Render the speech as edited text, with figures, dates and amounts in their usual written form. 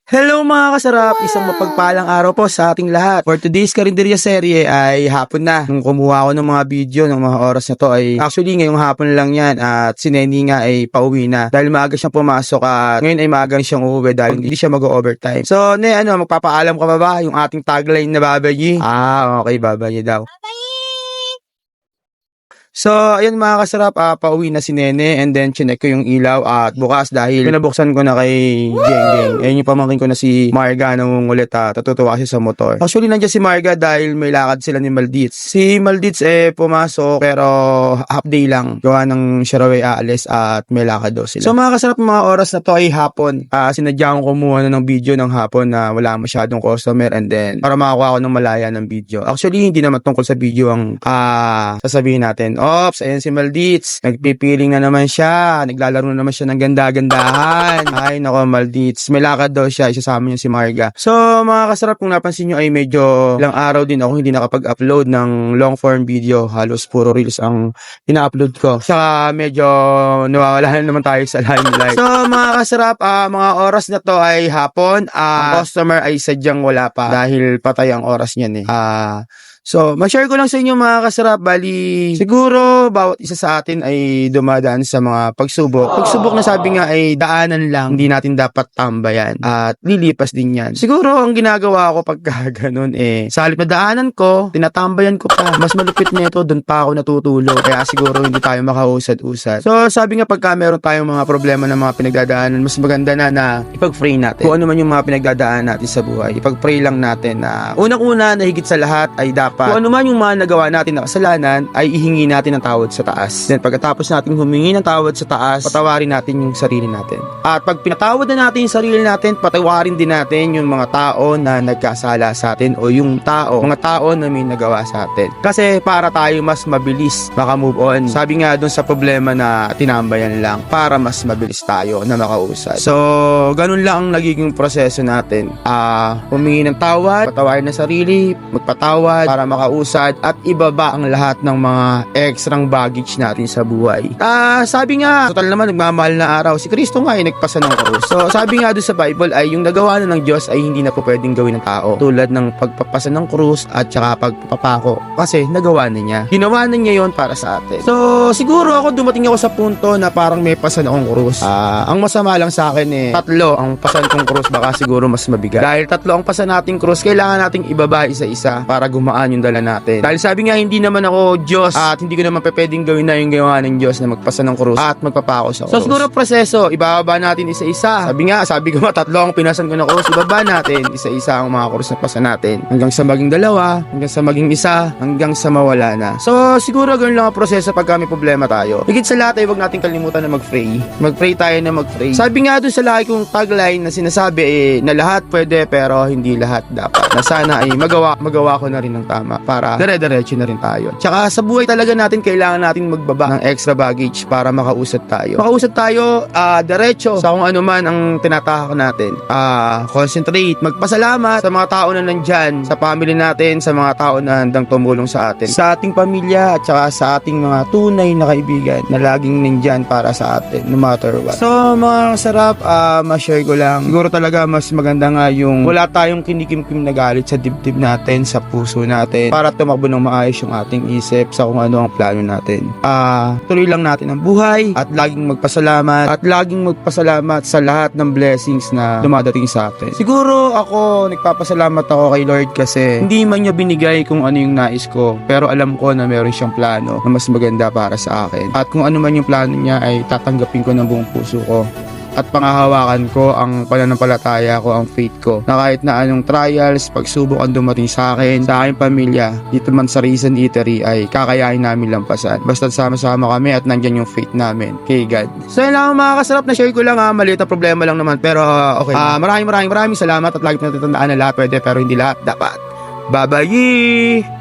Hello mga kasarap! Isang mapagpalang araw po sa ating lahat. For today's Karinderya serye ay hapon na. Nung kumuha ako ng mga video ng mga oras na to ay actually ngayong hapon lang yan at si Neni nga ay pauwi na. Dahil maaga siyang pumasok at ngayon ay maaga siyang uuwi dahil hindi siya mag-overtime. So, magpapaalam ka ba yung ating tagline na babayi? Okay, babayi daw. So, ayun mga kasarap, pauwi na si Nene and then chinek ko yung ilaw at bukas dahil pinabuksan ko na kay Geng. Ayun yung pamangkin ko na si Marga nangungulit tatutuwa siya sa motor. Actually, nandiyan si Marga dahil may lakad sila ni Malditz. Si Malditz pumasok pero half day lang. Gawa ng siya raw ay aalis at may lakad daw sila. So mga kasarap, mga oras na to ay hapon. Sinadya kong kumuha na ng video ng hapon na wala masyadong customer and then para makakuha ako ng malaya ng video. Actually, hindi naman tungkol sa video ang sasabihin natin. Ops, ayan si Malditz. Nagpipiling na naman siya. Naglalaro na naman siya ng ganda-gandahan. Ay, nako Malditz. May lakad daw siya. Isasama niya si Marga. So, mga kasarap, kung napansin nyo ay medyo ilang araw din ako hindi nakapag-upload ng long form video. Halos puro reels ang ina-upload ko. Saka medyo nawawala na naman tayo sa limelight. So, mga kasarap, mga oras na to ay hapon. Ang customer ay sadyang wala pa dahil patay ang oras niyan So, mag-share ko lang sa inyo mga kasarap, bali siguro bawat isa sa atin ay dumadaan sa mga pagsubok. Pagsubok na sabi nga ay daanan lang, hindi natin dapat tambayan at lilipas din yan. Siguro ang ginagawa ko pagka ganun sa halip na daanan ko, tinatambayan ko pa. Mas malupit nito, doon pa ako natutulog. Kaya siguro hindi tayo makausad-usad. So, sabi nga pagka meron tayong mga problema ng mga pinagdadaanan, mas maganda na ipag-pray natin. Kung ano man yung mga pinagdadaanan natin sa buhay, ipag-pray lang natin na unang-una na higit sa lahat ay dapat kung ano man yung mga nagawa natin na kasalanan ay ihingi natin ng tawad sa taas. Then pagkatapos natin humingi ng tawad sa taas, patawarin natin yung sarili natin. At pag pinatawad na natin yung sarili natin, patawarin din natin yung mga tao na nagkasala sa atin o yung mga tao na may nagawa sa atin. Kasi para tayo mas mabilis maka-move on. Sabi nga dun sa problema na tinambayan lang, para mas mabilis tayo na makausad. So, ganun lang ang nagiging proseso natin. Humingi ng tawad, patawarin na sarili, magpatawad para makausad at ibaba ang lahat ng mga extrang baggage natin sa buhay. Sabi nga, total naman nagmamahal na araw. Si Kristo nga ay nagpasa ng krus. So, sabi nga doon sa Bible ay yung nagawa na ng Diyos ay hindi na po pwedeng gawin ng tao. Tulad ng pagpapasa ng krus at saka pagpapako. Kasi nagawa na niya. Ginawa na niya yon para sa atin. So, siguro ako dumating ako sa punto na parang may pasan akong krus. Ang masama lang sa akin tatlo ang pasan kong krus, baka siguro mas mabigat. Dahil tatlo ang pasan nating krus, kailangan nating ibaba isa-isa para gumaan yung dala natin. Dahil sabi nga, hindi naman ako Diyos at hindi ko naman pwedeng gawin na yung gawa ng Diyos na magpasa ng krus at magpapako sa krus. So siguro proseso, ibababa natin isa-isa. Sabi ko tatlo ang pinasan ko na krus, ibaba natin isa-isa ang mga krus na pasa natin. Hanggang sa maging dalawa, hanggang sa maging isa, hanggang sa mawala na. So siguro ganun lang ang proseso pag may problema tayo. Higit sa lahat ay huwag natin kalimutan na mag-pray. Mag-pray tayo na mag-pray. Sabi nga dun sa laki kong tagline na sinasabi na lahat pwede pero hindi lahat dapat. Na sana ay magawa ko na rin ng tama para dire-diretso na rin tayo. Tsaka sa buhay talaga natin kailangan natin magbaba ng extra baggage para makausad tayo. Diretso sa kung ano man ang tinatahak natin. Concentrate, magpasalamat sa mga tao na nandyan, sa family natin, sa mga tao na handang tumulong sa atin, sa ating pamilya at tsaka sa ating mga tunay na kaibigan na laging nandyan para sa atin no matter what. So mga kasarap, ma-share ko lang. Siguro talaga mas maganda nga yung wala tayong kinikimkim na galit sa dibdib natin, sa puso natin para tumakbo ng maayos yung ating isip sa kung ano ang plano natin. Tuloy lang natin ang buhay at laging magpasalamat sa lahat ng blessings na dumadating sa atin. Siguro ako, nagpapasalamat ako kay Lord kasi hindi man niya binigay kung ano yung nais ko, pero alam ko na meron siyang plano na mas maganda para sa akin. At kung ano man yung plano niya ay tatanggapin ko ng buong puso ko. At pangahawakan ko ang pananampalataya ko, ang faith ko, na kahit na anong trials, pagsubok ang dumating sa akin, sa aking pamilya, dito man sa Reason Eatery ay kakayahin namin lampasan. Basta sama-sama kami at nandyan yung faith namin kay God. So yun lang mga kasarap, na share ko lang maliit na problema lang naman pero okay. Maraming salamat at lagi natin tandaan na lahat pwede pero hindi lahat dapat. Babayi!